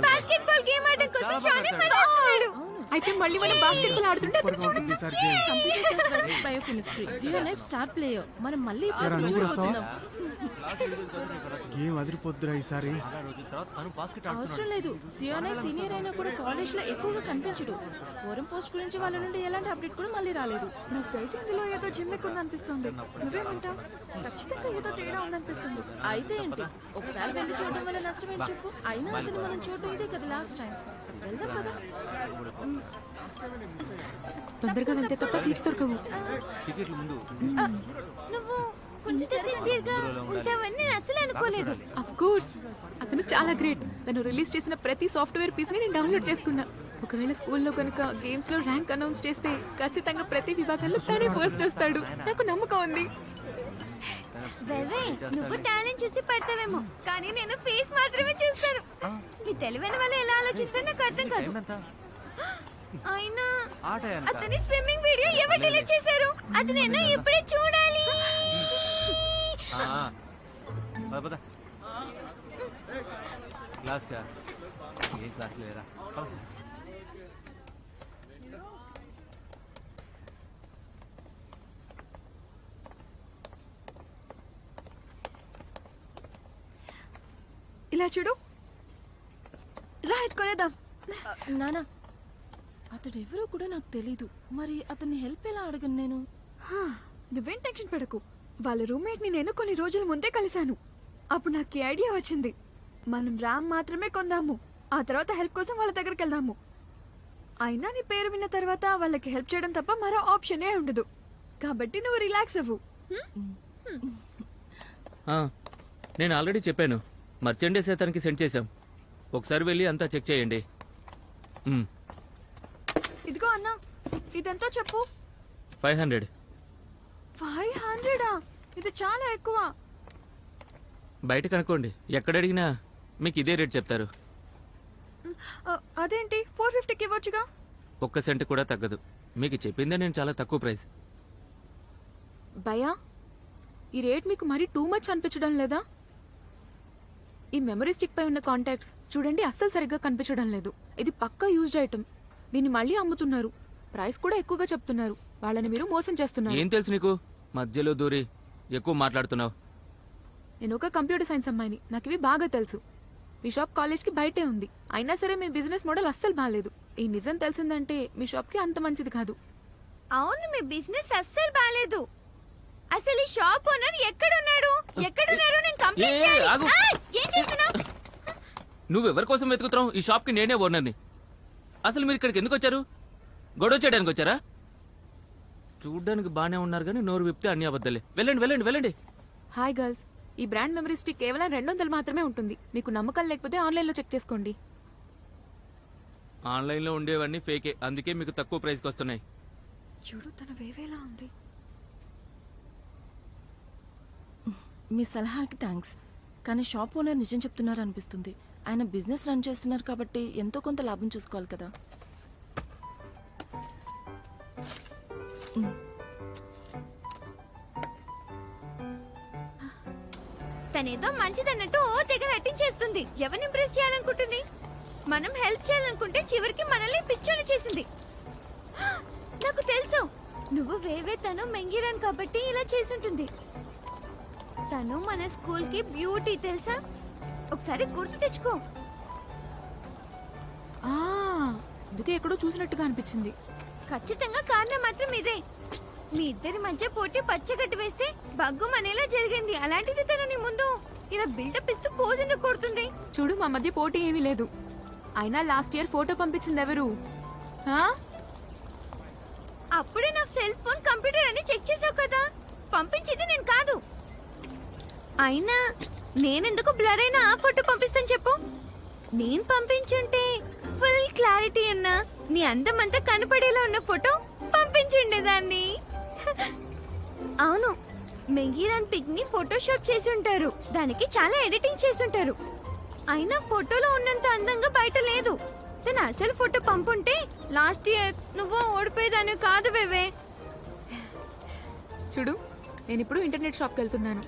Basketball game ఆడడం కోసం షానే మళ్ళీ వస్తున్నాడు. అయితే మళ్ళీ మనం బాస్కెట్బాల్ ఆడుతుంటే అతను చూడొచ్చు. Biochemistry real life star player. మనం మళ్ళీ గేమ్ అదిరిపోద్దురా ఈసారి. అవసరం లేదు, సియోనై సీనియర్ అయినా కూడా కాలేజ్ లో ఎక్కువగా కనిపించడు. ఫోరం పోస్ట్ గురించి వాళ్ళ నుండి ఎలాంటి అప్డేట్ కూడా మళ్ళీ రాలేదు. నాకు తెలిసి ఇందులో ఏదో జిమ్మిక్ ఉందనిపిస్తుంది. నువ్వేమంటావు? ఖచ్చితంగా ఏదో తేడా ఉందనిపిస్తుంది. అయితే ఏంటి, ఒకసారి వెళ్ళి చూడడం వల్ల నష్టం ఏంటి చెప్పు. అయినా అతను మనం చూడడం ఇదే కదా లాస్ట్ టైం. వెళ్దాం కదా. తొందరగా వెళ్తే తప్ప సీట్స్ దొరకవు. నువ్వు కొంచెం సిన్సియర్ గా ఉంటావని నేను అసలు అనుకోలేదు. ఆఫ్ కోర్స్, అతను చాలా గ్రేట్. తను రిలీజ్ చేసిన ప్రతి సాఫ్ట్వేర్ పీస్ ని నేను డౌన్లోడ్ చేసుకున్నా. ఒకవేళ స్కూల్లో కనుక గేమ్స్ లో ర్యాంక్ అనౌన్స్ చేస్తే ఖచ్చితంగా ప్రతి విభాగంలో తనే ఫస్ట్ వస్తాడు. నాకు నమ్మకం ఉంది. నువ్వు టాలెంట్ చూసి పడతావేమో, కానీ నేను ఫేస్ మాత్రమే చూస్తాను. మీ తెలివైన వాళ్ళు ఎలా ఆలోచిస్తారో నాకు అర్థం కాదు. అయినా అతని స్విమ్మింగ్ వీడియో ఎవరు డిలీట్ చేశారు? అతను ఎన్నో ఇప్పుడే చూడాలి. ఇలా చూడు, రా ఎత్తుకొనేద్దాం. నానా, అతడు ఎవరో కూడా నాకు తెలీదు. మరి అతన్ని హెల్ప్ ఎలా అడగను నేను? నువ్వేం టెన్షన్ పడకు. వాళ్ళ రూమ్మేట్ ని నేను కొన్ని రోజుల ముందే కలిశాను. అప్పుడు నాకు ఈ ఐడియా వచ్చింది. మనం ర్యామ్ మాత్రమే కొందాము, ఆ తర్వాత హెల్ప్ కోసం వాళ్ళ దగ్గరికి వెళ్దాము. అయినా నీ పేరు విన్న తర్వాత వాళ్ళకి హెల్ప్ చేయడం తప్ప మరో ఆప్షనే ఉండదు. కాబట్టి నువ్వు రిలాక్స్ అవ్వు. నేను ఆల్రెడీ చెప్పాను, మర్చెండేస్ అతనికి సెండ్ చేశాం. ఒకసారి వెళ్ళి అంతా చెక్ చేయండి. ఇదిగో అన్నా, ఇదంతా చెప్పు. 500. 500? ఇది చాలా ఎక్కువ. బయట కనుక్కోండి, ఎక్కడ అడిగినా మీకు ఇదే రేట్ చెప్తారు. అదేంటి 450కి ఇవ్వచ్చుగా? ఒక్క సెంట్ కూడా తగ్గదు. మీకు చెప్పిందే నేను చాలా తక్కువ ప్రైస్. భయా, ఈ రేట్ మీకు మరీ టూ మచ్ అనిపించడం లేదా? ఈ మెమరీ స్టిక్ పై ఉన్న కాంటాక్ట్స్ చూడండి, అస్సలు సరిగ్గా కనిపించడం లేదు. ఇది పక్కా యూజ్డ్ ఐటమ్. దీన్ని మళ్ళీ అమ్ముతున్నారు. ప్రైస్ కూడా ఎక్కువగా చెప్తున్నారు. వాళ్ళని మీరు మోసం చేస్తున్నారు. ఏం తెలుసు నీకు? మధ్యలో దూరి ఎక్కువ మాట్లాడుతున్నావు. నేను ఒక కంప్యూటర్ సైన్స్ అమ్మాయిని, నాకు ఇవి బాగా తెలుసు. మీ షాప్ కాలేజ్ కి బయటే ఉంది. అయినా సరే మీ బిజినెస్ మోడల్ అస్సలు బాగాలేదు. ఈ నిజం తెలిసిందంటే మీ షాప్ కి అంత మంచిది కాదు. అవును, మీ బిజినెస్ అస్సలు బాగాలేదు. అసలు ఈ షాప్ ఓనర్ ఎక్కడున్నాడు? నేను కంప్లైంట్ చేయాలి. ఏం చేస్తున్నావ్? నువ్వెవరి కోసం వెతుకుతున్నావు? ఈ షాప్ కి నేనే ఓనర్ని. అసలు మీరు ఇక్కడికి ఎందుకు వచ్చారు? గొడవ చేయడానికి వచ్చారా? చూడ్డానికి బానే ఉన్నారు కానీ నోరు విప్తే అన్ని అబద్ధాలే. వెళ్ళండి వెళ్ళండి వెళ్ళండి. హాయ్ గర్ల్స్, ఈ బ్రాండ్ మెమరీ స్టిక్ కేవలం 200 మాత్రమే ఉంటుంది. మీకు నమ్మకం లేకపోతే ఆన్లైన్ లో చెక్ చేసుకోండి. ఆన్లైన్ లో ఉండేవన్నీ ఫేకే, అందుకే మీకు తక్కువ ప్రైస్కి వస్తున్నాయి. చూడు, తన వేవేలా ఉంది. మీ సలహాకి థ్యాంక్స్, కానీ షాప్ ఓనర్ నిజం చెప్తున్నారు అనిపిస్తుంది. ఆయన బిజినెస్ రన్ చేస్తున్నారు కాబట్టి ఎంతో కొంత లాభం చూసుకోవాలి కదా. తనేదో మంచిదన్నట్టు ఓ దగ్గర నటించేస్తుంది. ఎవరిని ఇంప్రెస్ చేయాలనుకుంటుంది? మనం హెల్ప్ చేయాలనుకుంటే చివరికి మనల్ని పిచ్చోని చేసింది. నాకు తెలుసు, నువ్వు వేవే తను మెంగిరాన్ కాబట్టి ఇలా చేసుంటుంది. తను మన స్కూల్ కి బ్యూటీ, తెలుసా? ఒకసారి గుర్తు తెచ్చుకో. అందుకే ఎక్కడో చూసినట్టుగా అనిపించింది. ఖచ్చితంగా కారణం మాత్రం ఇదే. మీ ఇద్దరి మధ్య పోటీ పచ్చగడ్డి వేస్తే బగ్గుమనేలా జరిగింది. అలాంటిది తను నీ ముందు ఇలా బిల్డప్ ఇస్తూ పోజ్ ఎందుకు కొడుతుంది? చూడు, మా మధ్య పోటీ ఏమీ లేదు. అయినా లాస్ట్ ఇయర్ ఫోటో పంపించింది ఎవరు? అప్పుడే నా సెల్ ఫోన్ కంప్యూటర్ అని చెక్ చేసావు కదా. పంపించింది నేను కాదు. అయినా నేనెందుకు బ్లర్ అయినా ఆ ఫోటో పంపిస్తాను చెప్పు? నేను పంపించుంటే ఫుల్ క్లారిటీ అన్నా నీ అందమంతా కనపడేలా ఉన్న ఫోటో పంపించుండేదాన్ని. అవును, మెంగిరాన్ పిక్ ని ఫోటోషాప్ చేసి ఉంటారు. దానికి చాలా ఎడిటింగ్ చేస్తుంటారు. అయినా ఫోటోలో ఉన్నంత అందంగా బయట లేదు. తన అసలు ఫోటో పంపుంటే లాస్ట్ ఇయర్ నువ్వు ఓడిపోయేదాన్ని కాదు వేవే. చూడు, నేను ఇప్పుడు ఇంటర్నెట్ షాప్కి వెళ్తున్నాను.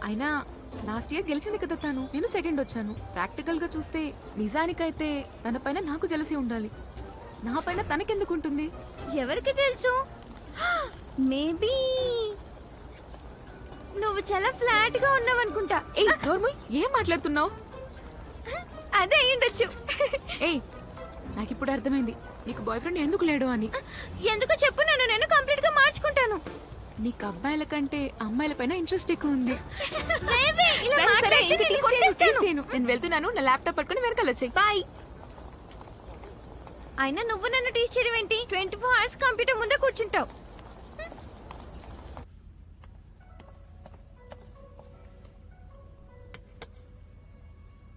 అయినా లాస్ట్ ఇయర్ గెలిచింది కదా తను, నేను సెకండ్ వచ్చాను. ప్రాక్టికల్ గా చూస్తే నిజానికైతే తన పైన నాకు జలసి ఉండాలి, నా పైన తనకెందుకు ఉంటుంది? ఎవరికి తెలుసు, మేబీ నువ్వు చాలా ఫ్లాట్ గా ఉన్నావు అనుకుంటా. ఏయ్ నోర్మయ్, ఏం మాట్లాడుతున్నావు? అదే అయ్యుండొచ్చు. ఏయ్ నాకు ఇప్పుడు అర్థమైంది నీకు బాయ్ ఫ్రెండ్ ఎందుకు లేడు అని. ఎందుకు చెప్పు, నేను కంప్లీట్ గా మార్చుకుంటాను. నీకు అబ్బాయిల కంటే అమ్మాయిల పైన ఇంట్రెస్ట్ ఎక్కువ ఉంది. బేబీ, ఇలా సరే, సరే, మాట్లాడితే ఇంకా నేను tease చేయను, tease కొట్టేస్తాను. చేయను. నేను వెళ్తున్నాను, నా ల్యాప్టాప్ పట్టుకుని వెనకాల వచ్చేయ్. బాయ్. అయినా నువ్వు నన్ను టీచ్ చేయడం ఏంటి? 24 hours కంప్యూటర్ ముందే కూర్చుంటావు.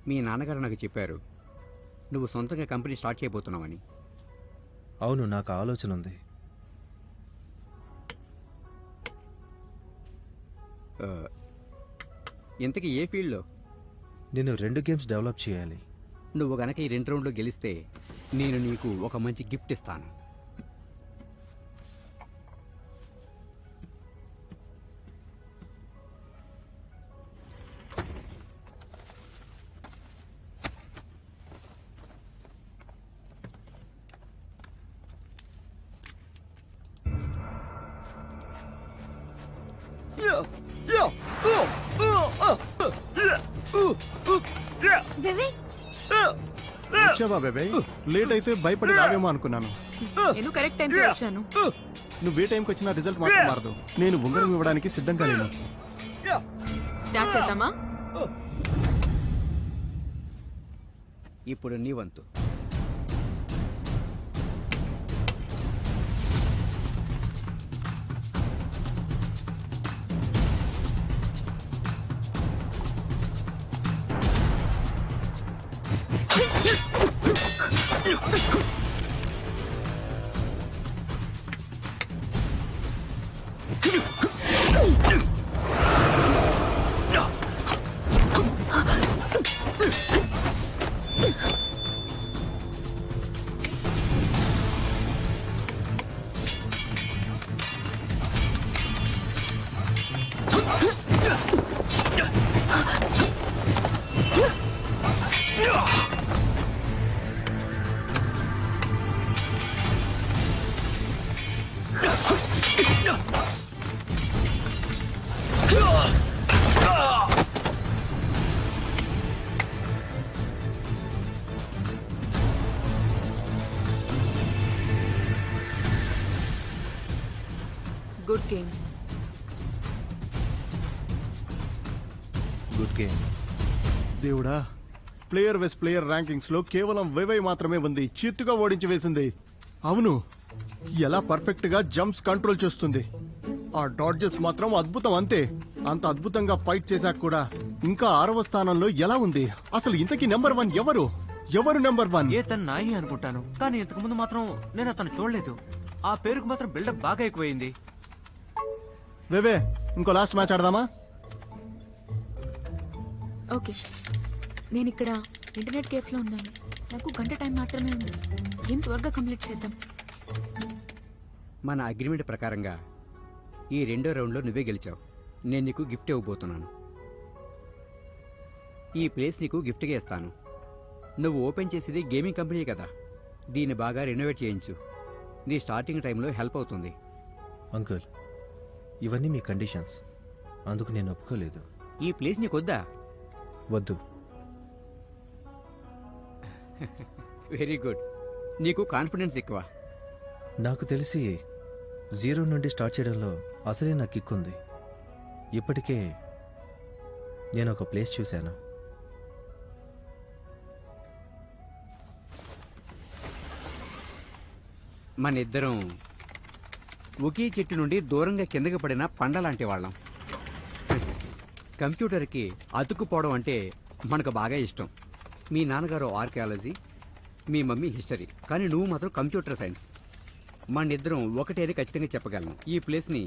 మీ నాన్నగారు నాకు చెప్పారు నువ్వు సొంతంగా కంపెనీ స్టార్ట్ చేయబోతున్నావని. అవును, నాకు ఆలోచన ఉంది. ఇంతకీ ఏ ఫీల్డ్లో? నేను 2 గేమ్స్ డెవలప్ చేయాలి. నువ్వు గనక ఈ 2 రౌండ్లో గెలిస్తే నేను నీకు ఒక మంచి గిఫ్ట్ ఇస్తాను. బేబీ, వచ్చావా బేబే? లేట్ అయితే భయపడి రావేమో అనుకున్నాను. నేను కరెక్ట్ టైంకి వచ్చాను. నువ్వు ఏ టైంకి వచ్చినా రిజల్ట్ మాత్రం మారదు. నేను ఉంగరం ఇవ్వడానికి సిద్ధంగా లేను. స్టార్ట్ చేద్దామా? ఇప్పుడు నీ వంతు. Good game. Good game. దేవుడా, ప్లేయర్ వెస్ ప్లేయర్ ర్యాంకింగ్స్ లో కేవలం వైవై మాత్రమే ఉంది. చిత్తుగా ఓడించి వేసింది. అవును, ఎలా పర్ఫెక్ట్ గా జంప్స్ కంట్రోల్ చేస్తుంది. ఆ డాడ్జెస్ మాత్రం అద్భుతం. అంతే, అంత అద్భుతంగా ఫైట్ చేశాక కూడా ఇంకా 6వ స్థానంలో ఎలా ఉంది? అసలు ఇంతకీ నెంబర్ 1 ఎవరు? ఎవరు నెంబర్ 1? ఏ తన నాయి అనుకుంటాను, కానీ ఇంతకు ముందు మాత్రం నేను అతను చూడలేదు. ఆ పేరుకు మాత్రం బిల్డప్ బాగా ఎక్కువైంది. వేవే, ఇంకో లాస్ట్ మ్యాచ్ ఆడదామా? ఓకే, నేను ఇక్కడ ఇంటర్నెట్ కేఫ్ లో ఉన్నాను. నాకు గంట టైం మాత్రమే ఉంది. ఏం త్వరగా కంప్లీట్ చేద్దాం. మన అగ్రిమెంట్ ప్రకారంగా ఈ 2వ రౌండ్లో నువ్వే గెలిచావు. నేను నీకు గిఫ్ట్ ఇవ్వబోతున్నాను. ఈ ప్లేస్ నీకు గిఫ్ట్గా ఇస్తాను. నువ్వు ఓపెన్ చేసేది గేమింగ్ కంపెనీ కదా, దీన్ని బాగా రెనోవేట్ చేయించు. నీ స్టార్టింగ్ టైంలో హెల్ప్ అవుతుంది. అంకుల్, ఇవన్నీ మీ కండిషన్స్, అందుకు నేను ఒప్పుకోలేదు. ఈ ప్లేస్ నీకొద్దా? వద్దు. వెరీ గుడ్, నీకు కాన్ఫిడెన్స్ ఎక్కువ. నాకు తెలిసి 0 నుండి స్టార్ట్ చేయడంలో అసలే నాకు కిక్ ఉంది. ఇప్పటికే నేను ఒక ప్లేస్ చూశాను. మన ఇద్దరం ఒకే చెట్టు నుండి దూరంగా కిందకి పడిన పండ లాంటి వాళ్ళం. కంప్యూటర్కి అతుక్కుపోవడం అంటే మనకు బాగా ఇష్టం. మీ నాన్నగారు ఆర్కియాలజీ, మీ మమ్మీ హిస్టరీ, కానీ నువ్వు మాత్రం కంప్యూటర్ సైన్స్. మన ఇద్దరం ఒకటే అని ఖచ్చితంగా చెప్పగలను. ఈ ప్లేస్ని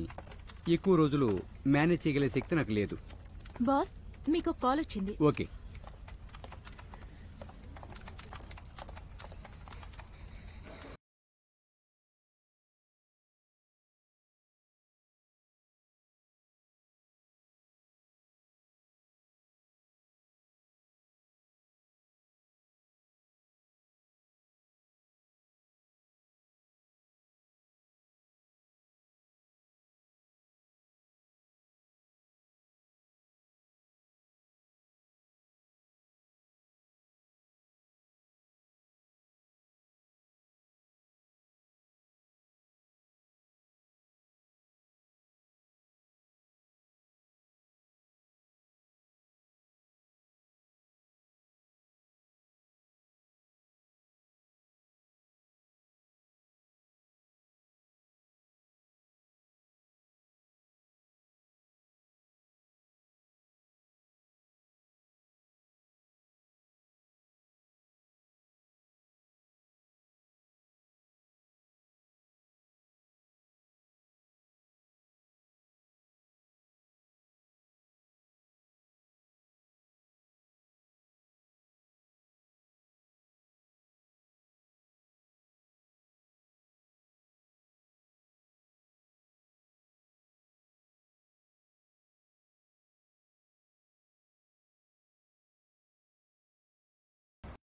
ఎక్కువ రోజులు మేనేజ్ చేయగల శక్తి నాకు లేదు. బాస్, మీకు కాల్ వచ్చింది. ఓకే,